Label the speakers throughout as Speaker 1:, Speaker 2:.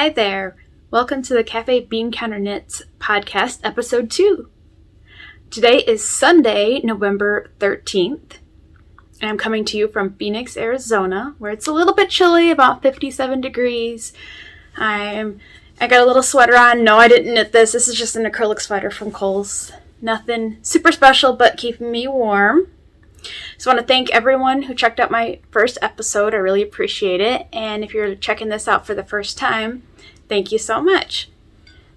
Speaker 1: Hi there. Welcome to the Cafe Bean Counter Knits podcast, episode 2. Today is Sunday, November 13th. And I'm coming to you from Phoenix, Arizona, where it's a little bit chilly, about 57 degrees. I got a little sweater on. No, I didn't knit this. This is just an acrylic sweater from Kohl's. Nothing super special, but keeping me warm. Just want to thank everyone who checked out my first episode. I really appreciate it. And if you're checking this out for the first time, thank you so much.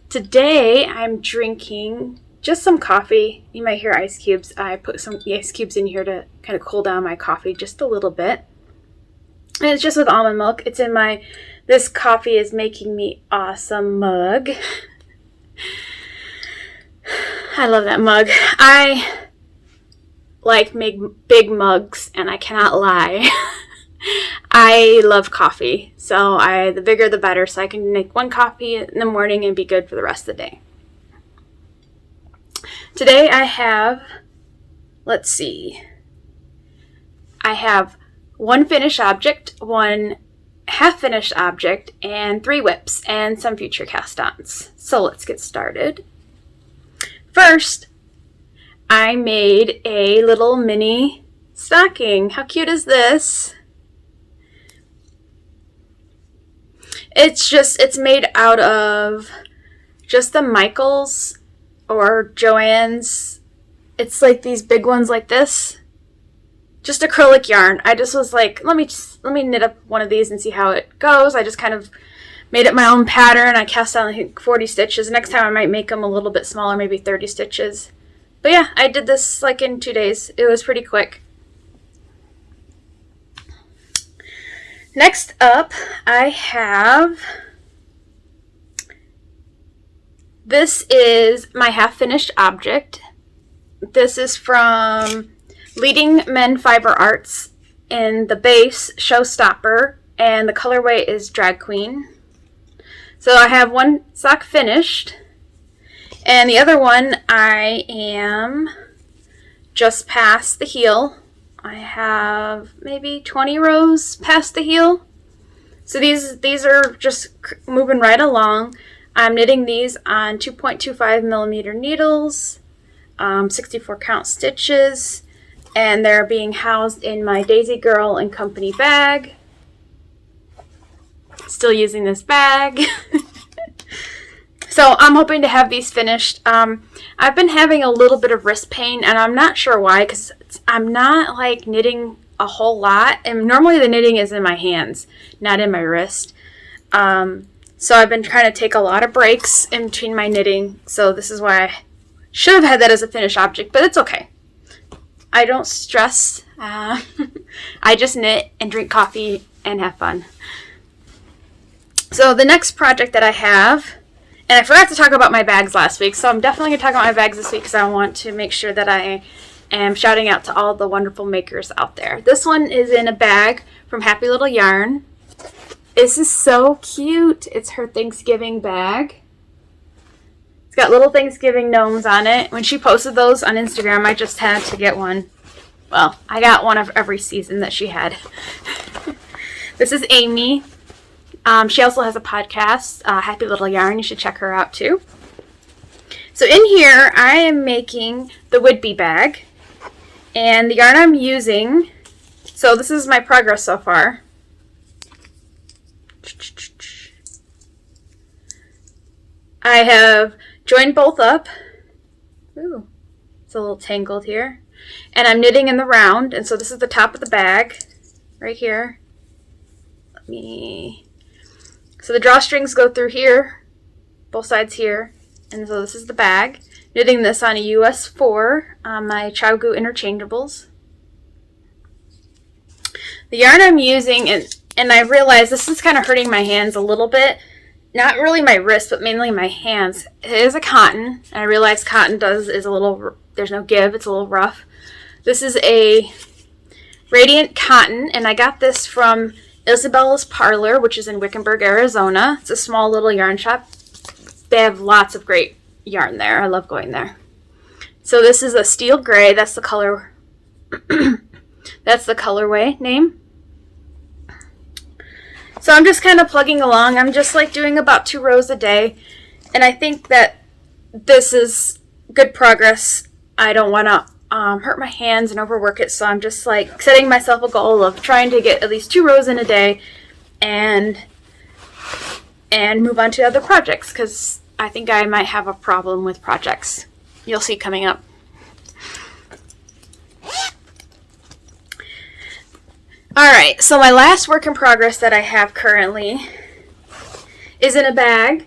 Speaker 1: Today I'm drinking just some coffee. You might hear ice cubes. I put some ice cubes in here to kind of cool down my coffee just a little bit. And it's just with almond milk. It's in my This Coffee Is Making Me Awesome mug. I love that mug. I make big mugs, and I cannot lie. I love coffee, so the bigger the better, so I can make one coffee in the morning and be good for the rest of the day. Today I have, I have one finished object, one half-finished object, and 3 whips, and some future cast-ons. So let's get started. First, I made a little mini stocking. How cute is this? It's made out of just the Michaels or Joann's. It's like these big ones like this. Just acrylic yarn. I just was like, let me knit up one of these and see how it goes. I just kind of made up my own pattern. I cast on like 40 stitches. Next time I might make them a little bit smaller, maybe 30 stitches. But yeah, I did this like in 2 days. It was pretty quick. Next up, I have, this is my half-finished object. This is from Leading Men Fiber Arts in the base Showstopper, and the colorway is Drag Queen. So I have one sock finished, and the other one I am just past the heel. I have maybe 20 rows past the heel. So these are just moving right along. I'm knitting these on 2.25 millimeter needles, 64 count stitches, and they're being housed in my Daisy Girl and Company bag. Still using this bag. So I'm hoping to have these finished. I've been having a little bit of wrist pain, and I'm not sure why, because I'm not like knitting a whole lot. And normally the knitting is in my hands, not in my wrist. So I've been trying to take a lot of breaks in between my knitting. So this is why I should have had that as a finished object, but it's okay. I don't stress. I just knit and drink coffee and have fun. So the next project that I have, and I forgot to talk about my bags last week, so I'm definitely going to talk about my bags this week because I want to make sure that I am shouting out to all the wonderful makers out there. This one is in a bag from Happy Little Yarn. This is so cute. It's her Thanksgiving bag. It's got little Thanksgiving gnomes on it. When she posted those on Instagram, I just had to get one. Well, I got one of every season that she had. This is Amy. She also has a podcast, Happy Little Yarn. You should check her out too. So in here, I am making the Whidbey bag. And the yarn I'm using, so this is my progress so far. I have joined both up. Ooh, it's a little tangled here. And I'm knitting in the round. And so this is the top of the bag right here. So the drawstrings go through here, both sides here, and so this is the bag. Knitting this on a US 4 on my ChowGoo interchangeables. The yarn I'm using, and I realize this is kind of hurting my hands a little bit. Not really my wrist, but mainly my hands. It is a cotton, and I realize cotton is a little, there's no give, it's a little rough. This is a Radiant Cotton, and I got this from Isabella's Parlor, which is in Wickenburg, Arizona. It's a small little yarn shop. They have lots of great yarn there. I love going there. So this is a steel gray. That's the color. That's the colorway name. So I'm just kind of plugging along. I'm just like doing about 2 rows a day. And I think that this is good progress. I don't want to hurt my hands and overwork it. So I'm just like setting myself a goal of trying to get at least 2 rows in a day and move on to other projects, because I think I might have a problem with projects. You'll see coming up. Alright, so my last work in progress that I have currently is in a bag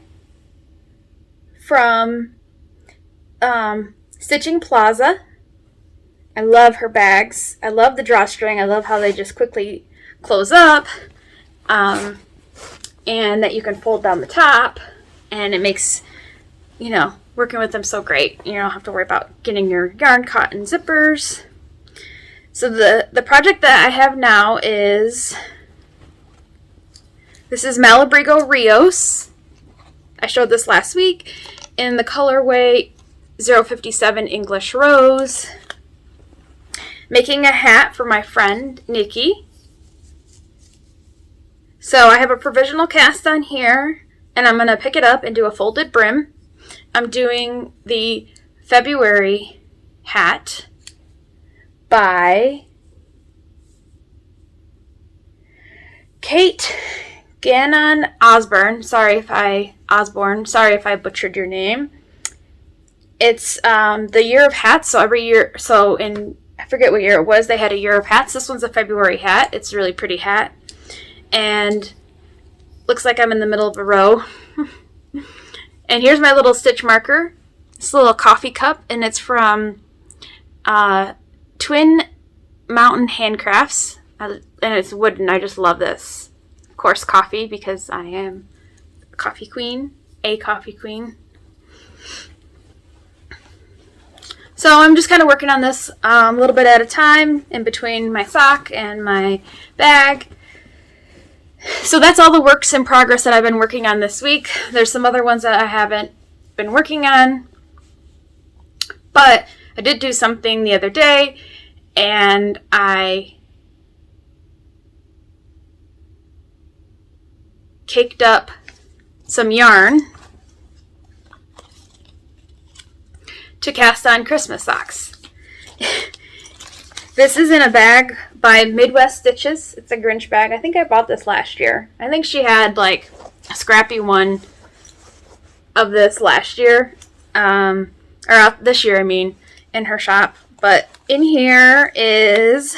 Speaker 1: from Stitching Plaza. I love her bags. I love the drawstring. I love how they just quickly close up, and that you can fold down the top, and it makes, working with them so great. You don't have to worry about getting your yarn caught in zippers. So the project that I have now is, this is Malabrigo Rios. I showed this last week in the colorway 057 English Rose. Making a hat for my friend Nikki. So I have a provisional cast on here, and I'm going to pick it up and do a folded brim. I'm doing the February hat by Kate Gannon Osborne. Sorry if I butchered your name. It's the year of hats. So every year, I forget what year it was, they had a year of hats. This one's a February hat. It's a really pretty hat, and looks like I'm in the middle of a row. And here's my little stitch marker. This little coffee cup, and it's from Twin Mountain Handcrafts, and it's wooden. I just love this. Of course, coffee, because I am a coffee queen. So I'm just kind of working on this a little bit at a time in between my sock and my bag. So that's all the works in progress that I've been working on this week. There's some other ones that I haven't been working on, but I did do something the other day, and I caked up some yarn to cast on Christmas socks. This is in a bag by Midwest Stitches. It's a Grinch bag. I think I bought this last year. I think she had like a scrappy one of this last year, or this year, in her shop. But in here is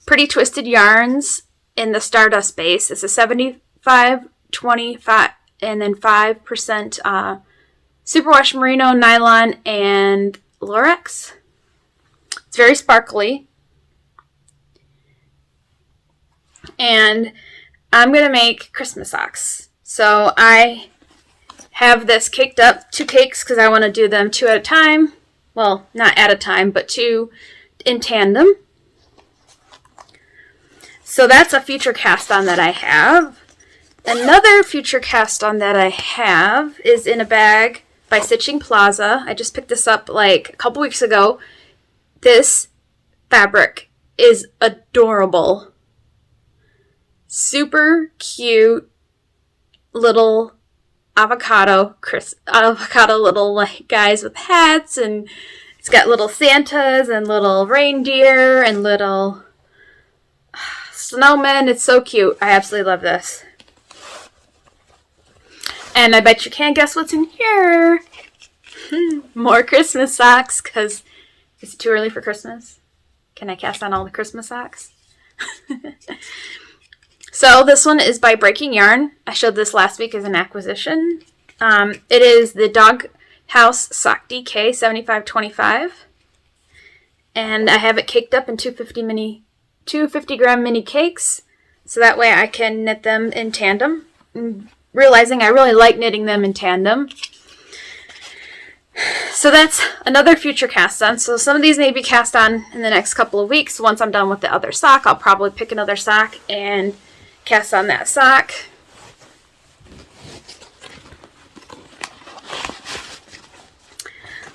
Speaker 1: Pretty Twisted Yarns in the Stardust base. It's a 75, 25, and then 5% superwash merino, nylon, and Lurex. It's very sparkly. And I'm going to make Christmas socks. So I have this caked up, 2 cakes, because I want to do them 2 at a time. Well, not at a time, but 2 in tandem. So that's a future cast on that I have. Another future cast on that I have is in a bag by Stitching Plaza. I just picked this up like a couple weeks ago. This fabric is adorable. Super cute little avocado little like guys with hats, and it's got little Santas and little reindeer and little snowmen. It's so cute. I absolutely love this. And I bet you can't guess what's in here. More Christmas socks, because is it too early for Christmas? Can I cast on all the Christmas socks? So this one is by Breaking Yarn. I showed this last week as an acquisition. It is the Dog House Sock DK 7525. And I have it caked up in 2 50-gram mini cakes. So that way I can knit them in tandem. Realizing I really like knitting them in tandem. So that's another future cast on. So some of these may be cast on in the next couple of weeks. Once I'm done with the other sock, I'll probably pick another sock and cast on that sock.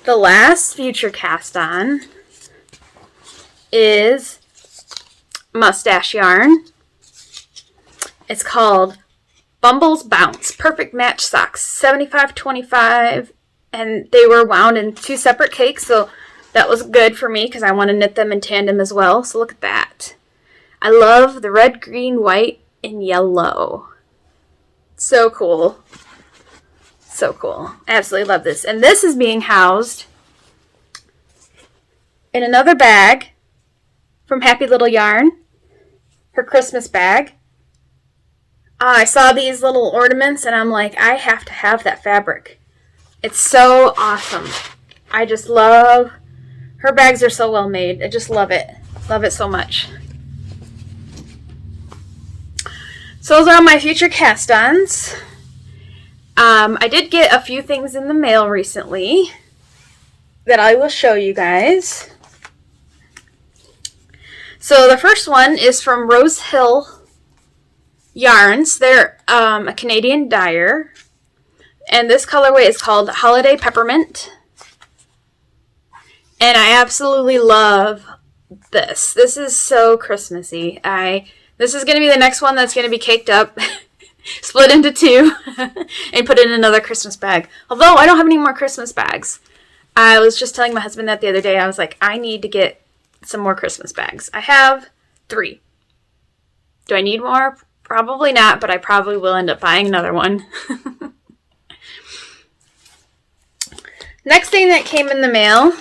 Speaker 1: The last future cast on is Mustache Yarn. It's called Bumble's Bounce Perfect Match Socks, 75-25, and they were wound in 2 separate cakes, so that was good for me because I want to knit them in tandem as well. So look at that. I love the red, green, white, and yellow. So cool. So cool. I absolutely love this. And this is being housed in another bag from Happy Little Yarn, her Christmas bag. I saw these little ornaments and I'm like, I have to have that fabric. It's so awesome. I just love, her bags are so well made. I just love it. Love it so much. So those are all my future cast-ons. I did get a few things in the mail recently that I will show you guys. So the first one is from Rose Hill Yarns. They're a Canadian dyer. And this colorway is called Holiday Peppermint. And I absolutely love this. This is so Christmassy. This is going to be the next one that's going to be caked up, split into 2, and put in another Christmas bag. Although I don't have any more Christmas bags. I was just telling my husband that the other day. I was like, I need to get some more Christmas bags. I have 3. Do I need more? Probably not, but I probably will end up buying another one. Next thing that came in the mail,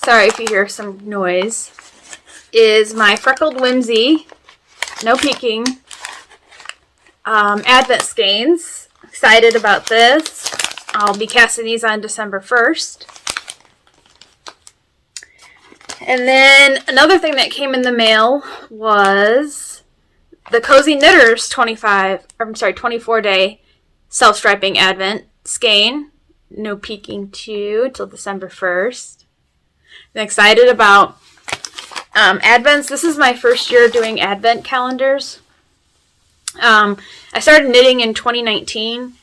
Speaker 1: sorry if you hear some noise, is my Freckled Whimsy, no peeking, Advent skeins. Excited about this. I'll be casting these on December 1st. And then another thing that came in the mail was the Cozy Knitters 24-day self-striping Advent skein. No peeking too till December 1st. I'm excited about Advents. This is my first year doing Advent calendars. I started knitting in 2019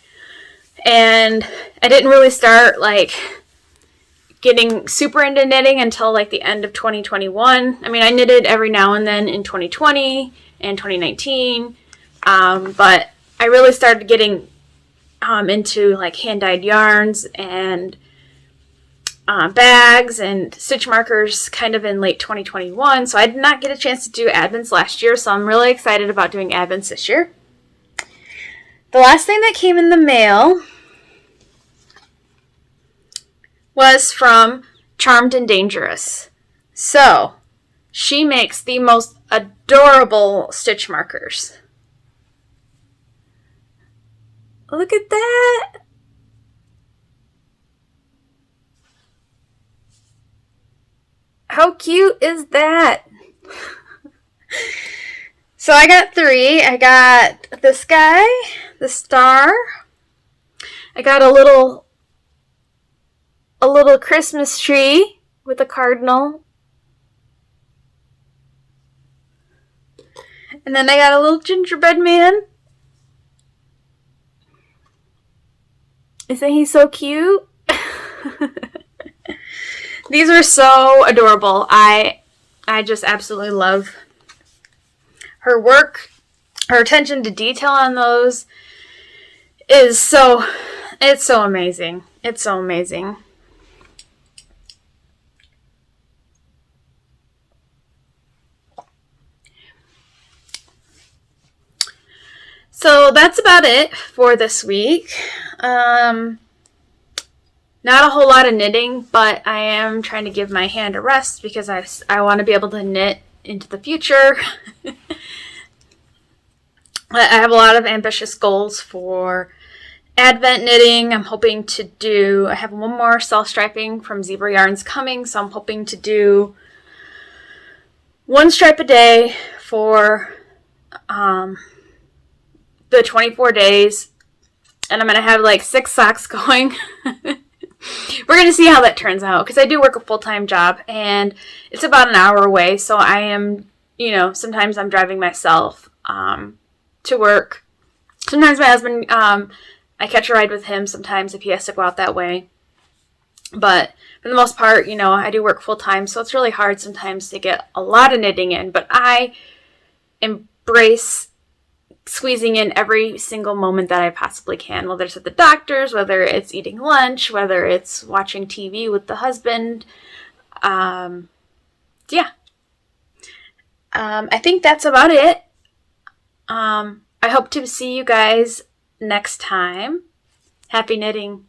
Speaker 1: and I didn't really start like getting super into knitting until like the end of 2021. I mean, I knitted every now and then in 2020 and 2019, but I really started getting into like hand-dyed yarns and bags and stitch markers kind of in late 2021. So I did not get a chance to do Advents last year, so I'm really excited about doing Advents this year. The last thing that came in the mail was from Charmed and Dangerous. So she makes the most adorable stitch markers. Look at that. How cute is that? So I got 3. I got this guy, the star. I got a little Christmas tree with a cardinal. And then I got a little gingerbread man. Isn't he so cute? These are so adorable. I just absolutely love her work. Her attention to detail on those is so amazing. It's so amazing. So that's about it for this week. Not a whole lot of knitting, but I am trying to give my hand a rest because I want to be able to knit into the future. I have a lot of ambitious goals for Advent knitting. I'm hoping to do, I have one more self-striping from Zebra Yarns coming, so I'm hoping to do 1 stripe a day for the 24 days, and I'm going to have like 6 socks going. We're going to see how that turns out, because I do work a full-time job, and it's about an hour away, so I am, sometimes I'm driving myself to work. Sometimes my husband, I catch a ride with him sometimes if he has to go out that way. But for the most part, I do work full-time, so it's really hard sometimes to get a lot of knitting in, but I embrace squeezing in every single moment that I possibly can, whether it's at the doctor's, whether it's eating lunch, whether it's watching TV with the husband. Yeah. I think that's about it. I hope to see you guys next time. Happy knitting.